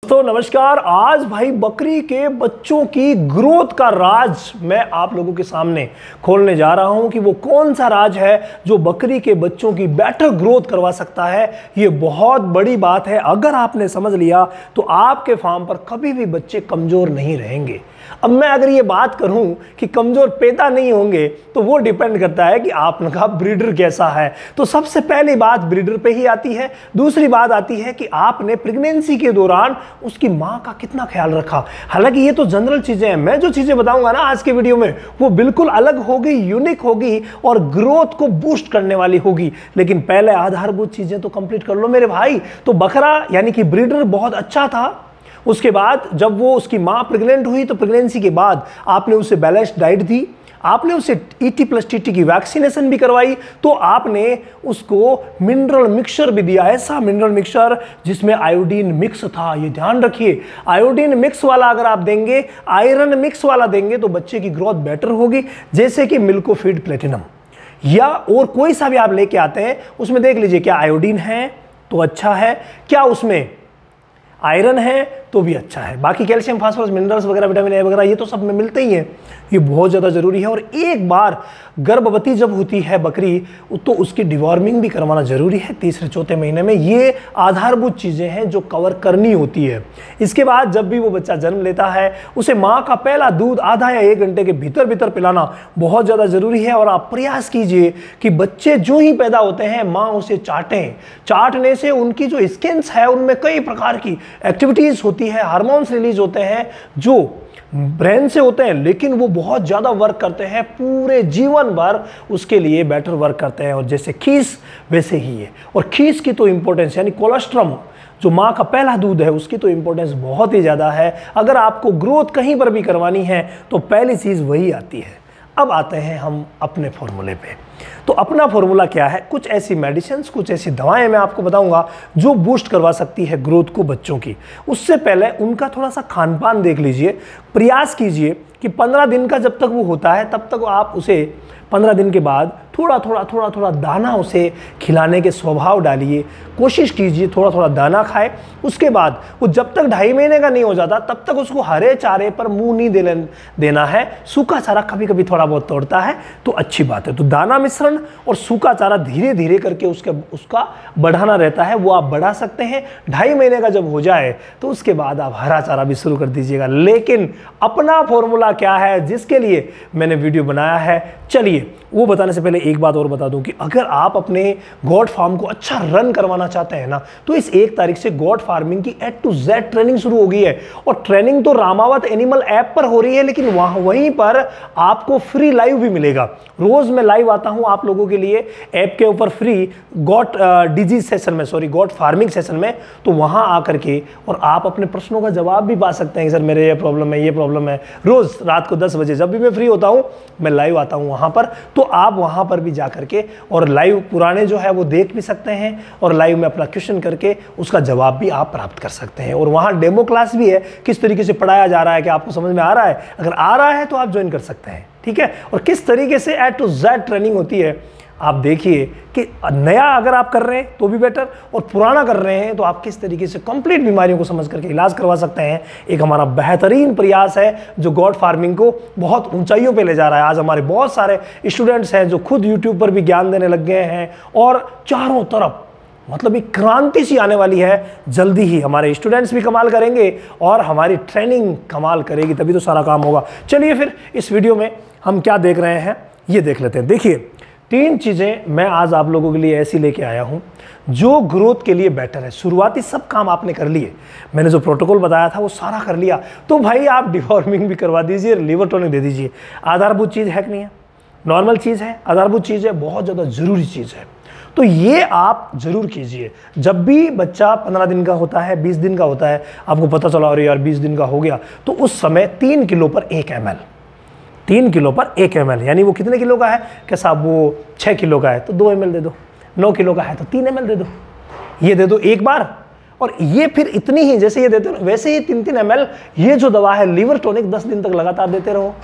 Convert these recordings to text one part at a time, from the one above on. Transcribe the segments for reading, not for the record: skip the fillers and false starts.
दोस्तों नमस्कार। आज भाई बकरी के बच्चों की ग्रोथ का राज मैं आप लोगों के सामने खोलने जा रहा हूं कि वो कौन सा राज है जो बकरी के बच्चों की बेटर ग्रोथ करवा सकता है। ये बहुत बड़ी बात है। अगर आपने समझ लिया तो आपके फार्म पर कभी भी बच्चे कमजोर नहीं रहेंगे। अब मैं अगर ये बात करूं कि कमजोर पैदा नहीं होंगे तो वो डिपेंड करता है कि आपका ब्रीडर कैसा है। तो सबसे पहली बात ब्रीडर पे ही आती है। दूसरी बात आती है कि आपने प्रेगनेंसी के दौरान उसकी मां का कितना ख्याल रखा। हालांकि ये तो जनरल चीजें हैं, मैं जो चीजें बताऊंगा ना आज के वीडियो में वो बिल्कुल अलग होगी, यूनिक होगी और ग्रोथ को बूस्ट करने वाली होगी। लेकिन पहले आधारभूत चीजें तो कंप्लीट कर लो मेरे भाई। तो बकरा यानी कि ब्रीडर बहुत अच्छा था। उसके बाद जब वो उसकी मां प्रेग्नेंट हुई तो प्रेगनेंसी के बाद आपने उसे बैलेंस्ड डाइट दी, आपने उसे ET+TT की वैक्सीनेशन भी करवाई, तो आपने उसको मिनरल मिक्सचर भी दिया, ऐसा मिनरल मिक्सचर जिसमें आयोडीन मिक्स था। ये ध्यान रखिए, आयोडीन मिक्स वाला अगर आप देंगे, आयरन मिक्स वाला देंगे तो बच्चे की ग्रोथ बेटर होगी। जैसे कि मिल्कोफीड प्लेटिनम या और कोई सा भी आप लेके आते हैं उसमें देख लीजिए क्या आयोडीन है तो अच्छा है, क्या उसमें आयरन है तो भी अच्छा है। बाकी कैल्शियम, फास्फोरस, मिनरल्स वगैरह, विटामिन ए वगैरह ये तो सब में मिलते ही हैं। ये बहुत ज़्यादा ज़रूरी है। और एक बार गर्भवती जब होती है बकरी तो उसकी डिवॉर्मिंग भी करवाना ज़रूरी है तीसरे चौथे महीने में। ये आधारभूत चीज़ें हैं जो कवर करनी होती है। इसके बाद जब भी वो बच्चा जन्म लेता है उसे माँ का पहला दूध आधा या 1 घंटे के भीतर भीतर पिलाना बहुत ज़्यादा ज़रूरी है। और आप प्रयास कीजिए कि बच्चे जो ही पैदा होते हैं माँ उसे चाटें। चाटने से उनकी जो स्किन्स है उनमें कई प्रकार की एक्टिविटीज़ होती है, हार्मोन्स रिलीज होते हैं जो ब्रेन से होते हैं, लेकिन वो बहुत ज़्यादा वर्क करते हैं, पूरे जीवन भर उसके लिए बेटर वर्क करते हैं। और जैसे खीस वैसे ही है। और खीस की तो इंपॉर्टेंस यानी कोलेस्ट्रम जो माँ का पहला दूध है उसकी तो इंपॉर्टेंस बहुत ही ज़्यादा है। अगर आपको ग्रोथ कहीं पर भी करवानी है तो पहली चीज़ वही आती है। अब आते हैं हम अपने फॉर्मूले पे। तो अपना फॉर्मूला क्या है? कुछ ऐसी मेडिसिन्स, कुछ ऐसी दवाएं मैं आपको बताऊंगा जो बूस्ट करवा सकती है ग्रोथ को बच्चों की। उससे पहले उनका थोड़ा सा खान पान देख लीजिए। प्रयास कीजिए कि 15 दिन का जब तक वो होता है तब तक आप उसे 15 दिन के बाद थोड़ा थोड़ा दाना उसे खिलाने के स्वभाव डालिए। कोशिश कीजिए थोड़ा थोड़ा दाना खाए। उसके बाद वो जब तक 2.5 महीने का नहीं हो जाता तब तक उसको हरे चारे पर मुंह नहीं देना है। सूखा चारा कभी कभी थोड़ा बहुत तोड़ता है तो अच्छी बात है। तो दाना मिश्रण और सूखा चारा धीरे धीरे करके उसका बढ़ाना रहता है, वो आप बढ़ा सकते हैं। 2.5 महीने का जब हो जाए तो उसके बाद आप हरा चारा भी शुरू कर दीजिएगा। लेकिन अपना फॉर्मूला क्या है जिसके लिए मैंने वीडियो बनाया है, चलिए वो बताने से पहले एक बात और बता दूं कि अगर आप अपने गॉट फार्म को अच्छा रन करवाना चाहते हैं ना तो इस 1 तारीख से गॉट फार्मिंग की A to Z ट्रेनिंग शुरू हो गई है। और ट्रेनिंग तो रामावत एनिमल ऐप पर हो रही है, लेकिन वहीं पर आपको फ्री लाइव भी मिलेगा। रोज मैं लाइव आता हूं आप लोगों के लिए ऐप के ऊपर फ्री गॉट डिजीज सेशन में, सॉरी गॉट फार्मिंग सेशन में। तो वहां आकर के और आप अपने प्रश्नों का जवाब भी पा सकते हैं। सर मेरे ये प्रॉब्लम है, ये प्रॉब्लम है। रोज रात को 10 बजे जब भी मैं फ्री होता हूं मैं लाइव आता हूं वहां पर। तो आप वहां पर भी जा करके और लाइव पुराने जो है वो देख भी सकते हैं और लाइव में अपना क्वेश्चन करके उसका जवाब भी आप प्राप्त कर सकते हैं। और वहां डेमो क्लास भी है, किस तरीके से पढ़ाया जा रहा है, कि आपको समझ में आ रहा है। अगर आ रहा है तो आप ज्वाइन कर सकते हैं, ठीक है। और किस तरीके से A to Z ट्रेनिंग होती है आप देखिए कि नया अगर आप कर रहे हैं तो भी बेटर, और पुराना कर रहे हैं तो आप किस तरीके से कंप्लीट बीमारियों को समझ करके इलाज करवा सकते हैं। एक हमारा बेहतरीन प्रयास है जो गॉट फार्मिंग को बहुत ऊंचाइयों पे ले जा रहा है। आज हमारे बहुत सारे स्टूडेंट्स हैं जो खुद यूट्यूब पर भी ज्ञान देने लग गए हैं और चारों तरफ मतलब एक क्रांति सी आने वाली है। जल्दी ही हमारे स्टूडेंट्स भी कमाल करेंगे और हमारी ट्रेनिंग कमाल करेगी, तभी तो सारा काम होगा। चलिए फिर इस वीडियो में हम क्या देख रहे हैं ये देख लेते हैं। देखिए 3 चीज़ें मैं आज आप लोगों के लिए ऐसी लेके आया हूं जो ग्रोथ के लिए बेटर है। शुरुआती सब काम आपने कर लिए, मैंने जो प्रोटोकॉल बताया था वो सारा कर लिया, तो भाई आप डिवॉर्मिंग भी करवा दीजिए, लिवर टॉनिक दे दीजिए। आधारभूत चीज़ है कि नहीं है? नॉर्मल चीज़ है, आधारभूत चीज़ है, बहुत ज़्यादा ज़रूरी चीज़ है। तो ये आप जरूर कीजिए। जब भी बच्चा 15 दिन का होता है, 20 दिन का होता है, आपको पता चला अरे यार 20 दिन का हो गया, तो उस समय 3 किलो पर 1 ml, 3 किलो पर 1 ml यानी वो कितने किलो का है? क्या साहब वो 6 किलो का है तो 2 ml दे दो, 9 किलो का है तो 3 ml दे दो। ये दे दो एक बार, और ये फिर इतनी ही जैसे ये देते हो वैसे ही 3-3 ml ये जो दवा है लिवर टॉनिक 10 दिन तक लगातार देते रहो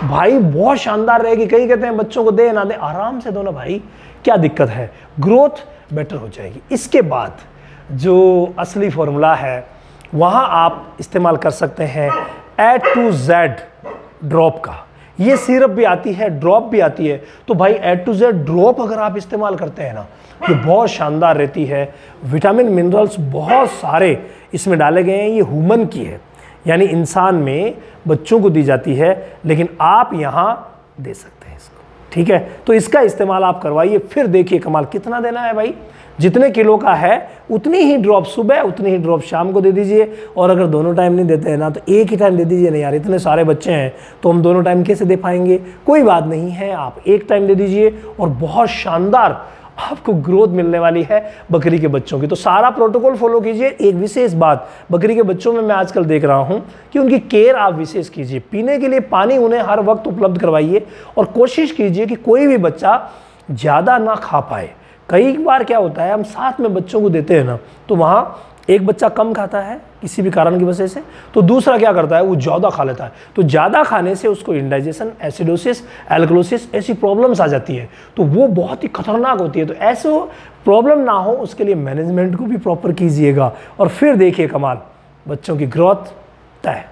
भाई, बहुत शानदार रहेगी। कई कहते हैं बच्चों को दे ना दे, आराम से दो ना भाई, क्या दिक्कत है, ग्रोथ बेटर हो जाएगी। इसके बाद जो असली फॉर्मूला है वहाँ आप इस्तेमाल कर सकते हैं A2Z ड्रॉप का। ये सिरप भी आती है, ड्रॉप भी आती है। तो भाई A2Z ड्रॉप अगर आप इस्तेमाल करते हैं ना, ये बहुत शानदार रहती है। विटामिन मिनरल्स बहुत सारे इसमें डाले गए हैं। ये ह्यूमन की है, यानी इंसान में बच्चों को दी जाती है, लेकिन आप यहाँ दे सकते हैं इसको, ठीक है। तो इसका इस्तेमाल आप करवाइए, फिर देखिए कमाल। कितना देना है भाई, जितने किलो का है उतनी ही ड्रॉप सुबह, उतनी ही ड्रॉप शाम को दे दीजिए। और अगर दोनों टाइम नहीं देते हैं ना, तो एक ही टाइम दे दीजिए। नहीं यार, इतने सारे बच्चे हैं तो हम दोनों टाइम कैसे दे पाएंगे, कोई बात नहीं है, आप एक टाइम दे दीजिए और बहुत शानदार आपको ग्रोथ मिलने वाली है बकरी के बच्चों की। तो सारा प्रोटोकॉल फॉलो कीजिए। एक विशेष बात, बकरी के बच्चों में मैं आजकल देख रहा हूं कि उनकी केयर आप विशेष कीजिए। पीने के लिए पानी उन्हें हर वक्त उपलब्ध करवाइए और कोशिश कीजिए कि कोई भी बच्चा ज़्यादा ना खा पाए। कई बार क्या होता है, हम साथ में बच्चों को देते हैं ना, तो वहाँ एक बच्चा कम खाता है किसी भी कारण की वजह से, तो दूसरा क्या करता है, वो ज़्यादा खा लेता है। तो ज़्यादा खाने से उसको इंडाइजेशन, एसिडोसिस, एल्कलोसिस ऐसी प्रॉब्लम्स आ जाती है, तो वो बहुत ही खतरनाक होती है। तो ऐसे प्रॉब्लम ना हो उसके लिए मैनेजमेंट को भी प्रॉपर कीजिएगा और फिर देखिए कमाल, बच्चों की ग्रोथ तय।